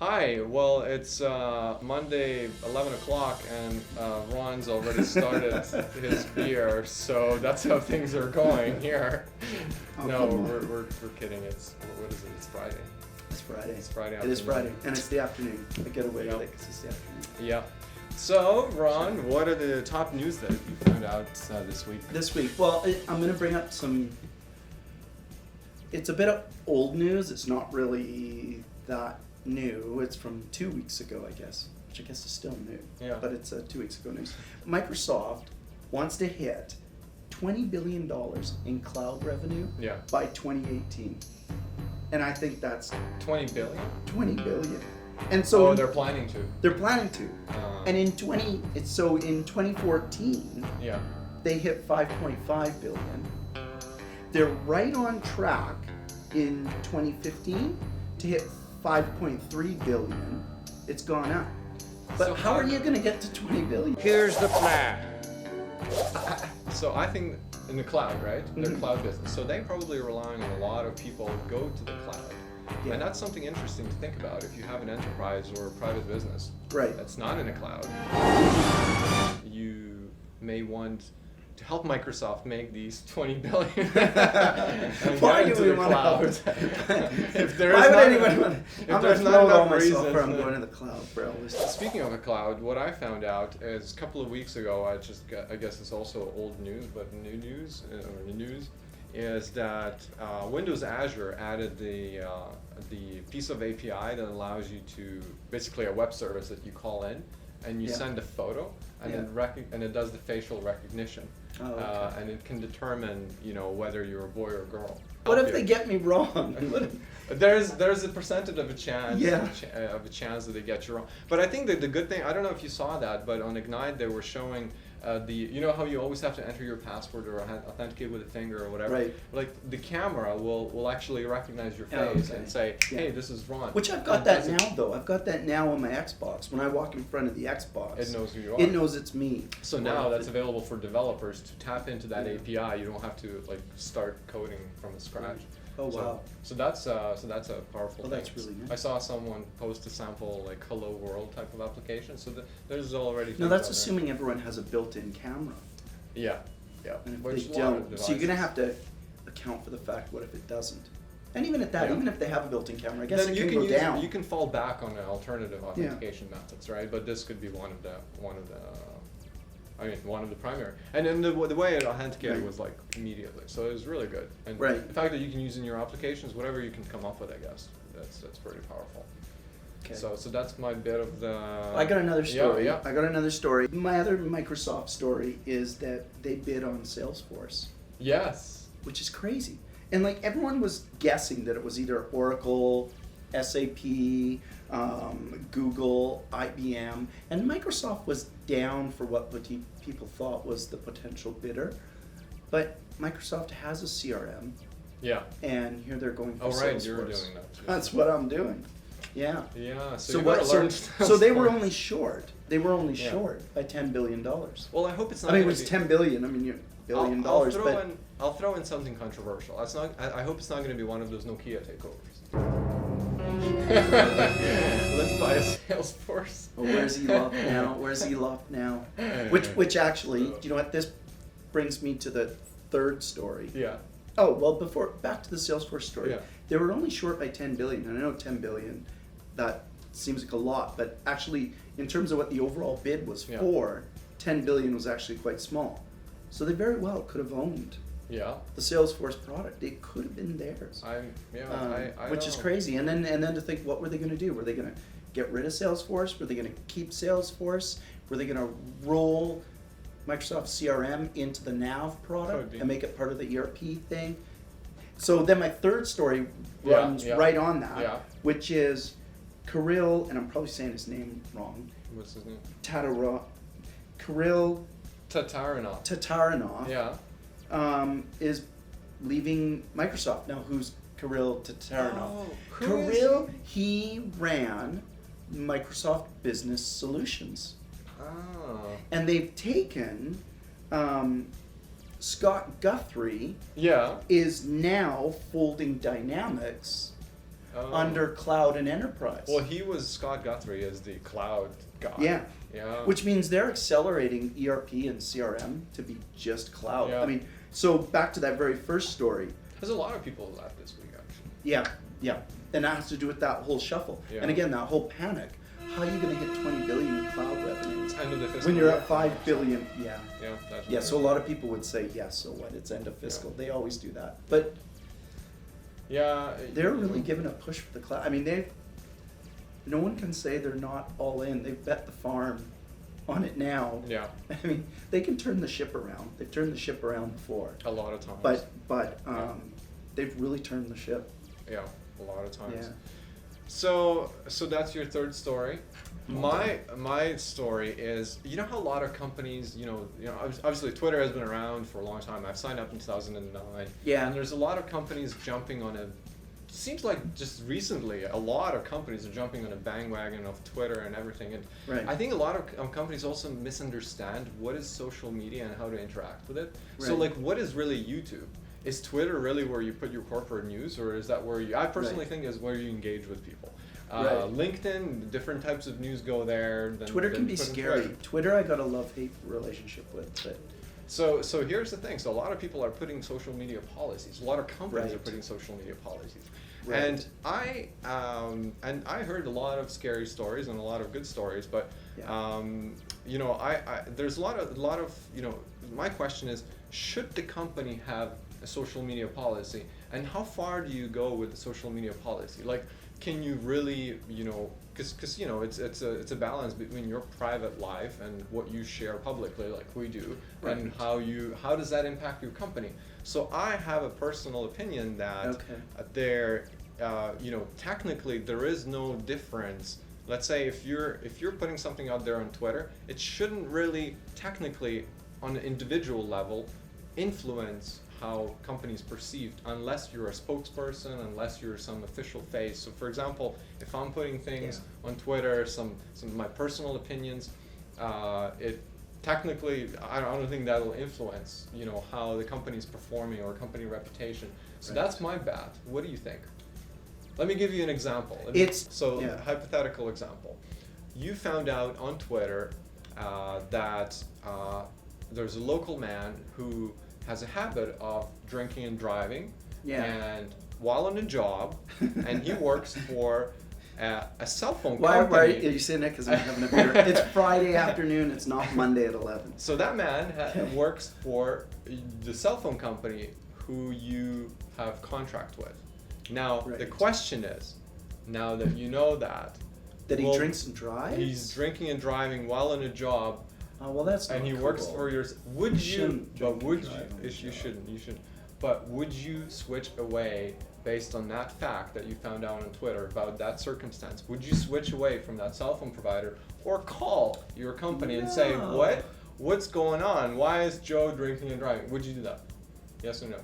Hi, well, it's Monday, 11 o'clock, and Ron's already started his beer, so that's how things are going here. Oh, No, come on. we're kidding. What is it? It's Friday. It's Friday. It's Friday It is afternoon. Friday, and it's the afternoon. I get away Yep. with it because it's the afternoon. Yeah. So, Ron, what are the top news that you found out this week? This week, well, I'm going to bring up some. It's a bit of old news. It's not really that new. It's from 2 weeks ago, I guess, which I guess is still new. Yeah. But it's 2 weeks ago news. Microsoft wants to hit $20 billion in cloud revenue Yeah. by 2018. And I think that's 20 billion? 20 billion. And so Oh, they're planning to. they're planning to. And in 2014, Yeah. they hit 5.5 billion. They're right on track in 2015 to hit 5.3 billion. It's gone up. But So how are you going to get to 20 billion? Here's the plan. So I think in the cloud, right? Their Mhm. cloud business. So they probably relying on a lot of people to go to the cloud. Yeah. And that's something interesting to think about if you have an enterprise or a private business Right. that's not in a cloud. You may want to help Microsoft make these 20 billion. and Why get do into we the want to help? cloud. If there Why is would not anyone enough- want if I'm going there's to not throw it all enough myself reasons, or I'm then- going to the cloud, bro. Speaking of the cloud, what I found out is a couple of weeks ago, I guess it's also old news, but new news, is that Windows Azure added the piece of API that allows you to, basically a web service that you call in, and you Yeah. send a photo, and Yeah. and it does the facial recognition, Oh, okay. and it can determine, whether you're a boy or a girl. What Help if you. they get me wrong? There's a percentage of a chance Yeah. of a chance that they get you wrong. But I think that the good thing, I don't know if you saw that, but on Ignite they were showing how you always have to enter your password or authenticate with a finger or whatever. Right. Like the camera will actually recognize your Oh, face okay. and say, hey, Yeah. this is Ron. Which I've got And that does it- now, though. I've got that now on my Xbox. When I walk in front of the Xbox, It knows who you are. It knows it's me. So now that's available for developers to tap into that Yeah. API. You don't have to start coding from scratch. Oh, wow. So that's a powerful Oh, thing. that's really nice. I saw someone post a sample Hello World type of application. So there's already. No, things that's out there. assuming everyone has a built-in camera. Yeah, yeah. And if Which they a lot of don't, so you're gonna devices- have to account for the fact, what if it doesn't? And even at that, Yeah. even if they have a built-in camera, I guess Then it you can can go use, down. you can fall back on the alternative authentication methods, right? But this could be one of the primary. And then the way it authenticated Right. was immediately, so it was really good. And Right. the fact that you can use in your applications, whatever you can come up with, I guess that's pretty powerful. Okay. So that's my bit of the. I got another story. Yeah. I got another story. My other Microsoft story is that they bid on Salesforce, Yes. which is crazy. And everyone was guessing that it was either Oracle, SAP, Google, IBM, and Microsoft was down for what people thought was the potential bidder. But Microsoft has a CRM, Yeah. and here they're going for Oh right, Salesforce. you're doing that too. That's what I'm doing. Yeah. Yeah. So, So you what? gotta So, learn so they were Salesforce. only short. They were only Yeah. short by $10 billion. Well, I hope it's not. I mean, it gonna was be- 10 billion. I mean, $1 billion, but I'll throw in something controversial. That's not. I hope it's not going to be one of those Nokia takeovers. Let's buy a Salesforce. well, where's Elop now? Where's Elop now? Which actually, you know what? This brings me to the third story. Yeah. Oh well, back to the Salesforce story. Yeah. They were only short by 10 billion, and I know 10 billion, that seems like a lot, but actually, in terms of what the overall bid was Yeah. for, 10 billion was actually quite small. So they very well could have owned Yeah. the Salesforce product. It could have been theirs. I Which is know. crazy. And then to think, what were they going to do? Were they going to get rid of Salesforce? Were they going to keep Salesforce? Were they going to roll Microsoft CRM into the Nav Could product be. and make it part of the ERP thing? So then my third story Yeah, runs yeah. right on that, Yeah. which is Kirill, and I'm probably saying his name wrong, What's his name? Kirill Tatarinov. Tatarinov. Yeah. Is leaving Microsoft. Now, who's Kirill Tatarinov? Oh, who is Kirill, he ran Microsoft Business Solutions. Oh. And they've taken Scott Guthrie Yeah. is now folding Dynamics under cloud and enterprise. Well, Scott Guthrie is the cloud guy. Yeah. Yeah. Which means they're accelerating ERP and CRM to be just cloud. Yeah. I mean, so back to that very first story. There's a lot of people left this week, actually. Yeah. And that has to do with that whole shuffle. Yeah. And again, that whole panic. How are you going to hit 20 billion in cloud revenue It's end of the fiscal when you're year. at 5 billion? Yeah. Yeah, that's Yeah, right. so a lot of people would say, yes, so what? It's end of fiscal. They always do that. But Yeah. they're really giving a push for the cloud. I mean, no one can say they're not all in. They've bet the farm on it now. Yeah, I mean, they can turn the ship around. They've turned the ship around before. a lot of times. But they've really turned the ship. Yeah, a lot of times. Yeah. So that's your third story. My story is, you know how a lot of companies, obviously Twitter has been around for a long time. I've signed up in 2009. Yeah. And there's a lot of companies jumping on seems like just recently a lot of companies are jumping on a bandwagon of Twitter and everything. And Right. I think a lot of companies also misunderstand what is social media and how to interact with it. So Right. like, what is really YouTube? Is Twitter really where you put your corporate news, or is that where I personally Right. think is where you engage with people? Right. LinkedIn, different types of news go there. Twitter can be put in scary. Twitter. Twitter, I got a love-hate relationship with. But So here's the thing. So a lot of people are putting social media policies. A lot of companies are Right. putting social media policies. Right. And I heard a lot of scary stories and a lot of good stories, but Yeah. there's a lot of my question is, should the company have a social media policy, and how far do you go with the social media policy? Like, can you really, because it's a balance between your private life and what you share publicly, like we do, Right. and how does that impact your company? So I have a personal opinion that Okay. technically there is no difference. Let's say if you're putting something out there on Twitter, it shouldn't really technically on an individual level influence how companies perceived, unless you're a spokesperson, unless you're some official face. So for example, if I'm putting things on Twitter, some of my personal opinions, it technically, I don't think that'll influence, how the company's performing or company reputation. So Right. that's my bet. What do you think? Let me give you an example. Hypothetical example. You found out on Twitter that there's a local man who has a habit of drinking and driving, and while on a job, and he works for a cell phone company. Why are you saying that? Because I'm having a beer. It's Friday afternoon. It's not Monday at 11. So that man works for the cell phone company who you have contract with. Now, Right. the question is, now that you know that That he drinks and drives? he's drinking and driving while on a job, Oh, well, that's not and he cool. works for yours. Would You you? shouldn't But drink would and drive on you? the You job. shouldn't. You shouldn't. But would you switch away based on that fact that you found out on Twitter about that circumstance? Would you switch away from that cell phone provider or call your company and say, No. what's going on? Why is Joe drinking and driving? Would you do that? Yes or no?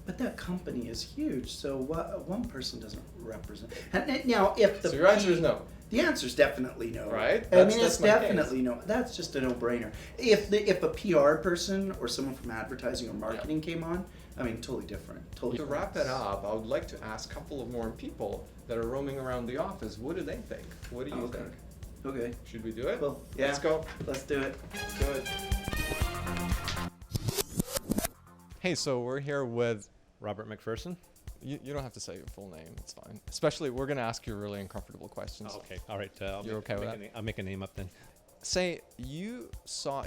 But that company is huge, so one person doesn't represent. And now, if the So your answer is no. The answer is definitely no. Right? I mean, it's That's my case. definitely no. That's just a no-brainer. If a PR person or someone from advertising or marketing came on, I mean, totally different. Totally. To wrap it up, I would like to ask a couple of more people that are roaming around the office. What do they think? What do you Okay. think? Okay. Should we do it? Well, Let's go. Let's do it. Let's do it. Hey, so we're here with Robert McPherson. you don't have to say your full name. It's fine. Especially, we're going to ask you really uncomfortable questions. Oh, okay. All right. You're okay with that? I'll make a name up then. Say you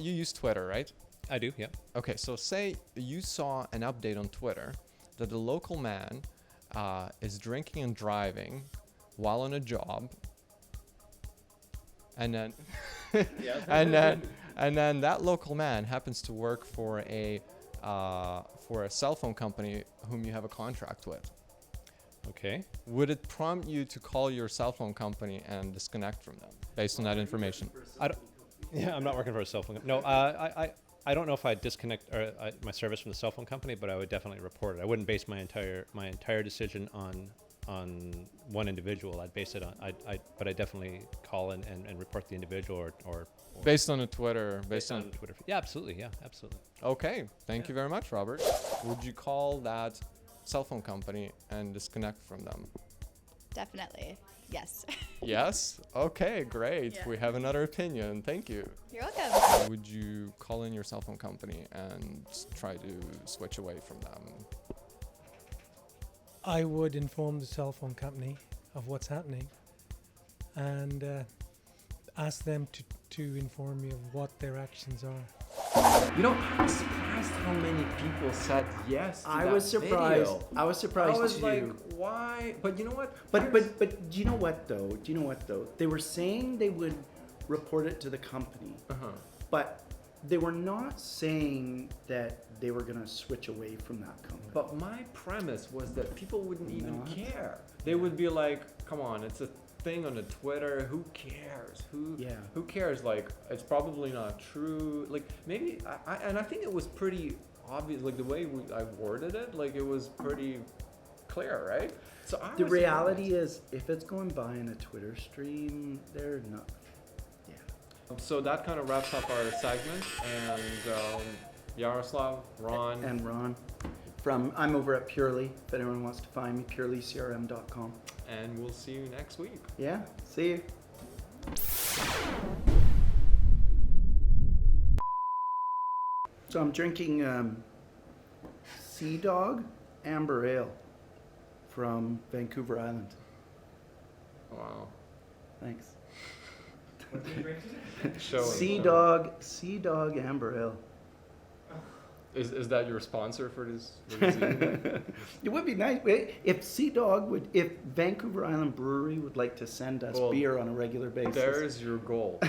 use Twitter, right? I do. Yep. Okay, so say you saw an update on Twitter that the local man is drinking and driving while on a job, and then and then that local man happens to work for a cell phone company whom you have a contract with. Okay. Would it prompt you to call your cell phone company and disconnect from them based on that information? I'm not working for a cell phone. No. I don't know if I'd disconnect my service from the cell phone company, but I would definitely report it. I wouldn't base my entire decision on one individual. I'd base it on but I definitely call and report the individual or Based on a Twitter, based on Twitter. Yeah, absolutely. Yeah, absolutely. Okay, thank you very much, Robert. Would you call that cell phone company and disconnect from them? definitely. Yes. Yes? Okay, great. Yeah. We have another opinion. Thank you. You're welcome. Would you call in your cell phone company and try to switch away from them? I would inform the cell phone company of what's happening and ask them to inform me of what their actions are. You know, I was surprised how many people said yes to I that was surprised. video. I was surprised I was too. like, why? But you know what? But do you know what though? They were saying they would report it to the company, but they were not saying that they were gonna switch away from that company. But my premise was that people wouldn't even Not? care. They would be like, come on, it's a thing on the Twitter. Who cares? Who cares? Like, it's probably not true. Like, maybe I think it was pretty obvious. Like the way I worded it, like it was pretty clear, right? So The reality is, if it's going by in a Twitter stream, they're not. So that kind of wraps up our segment. And Yaroslav, Ron, And Ron, I'm over at Purely. If anyone wants to find me, purelycrm.com. and we'll see you next week. Yeah, see you. So I'm drinking Sea Dog Amber Ale from Vancouver Island. Wow. Thanks. Show Sea us. Dog Amber Ale. Is that your sponsor for this evening? It would be nice if Vancouver Island Brewery would like to send us Well, beer on a regular basis. There's your goal.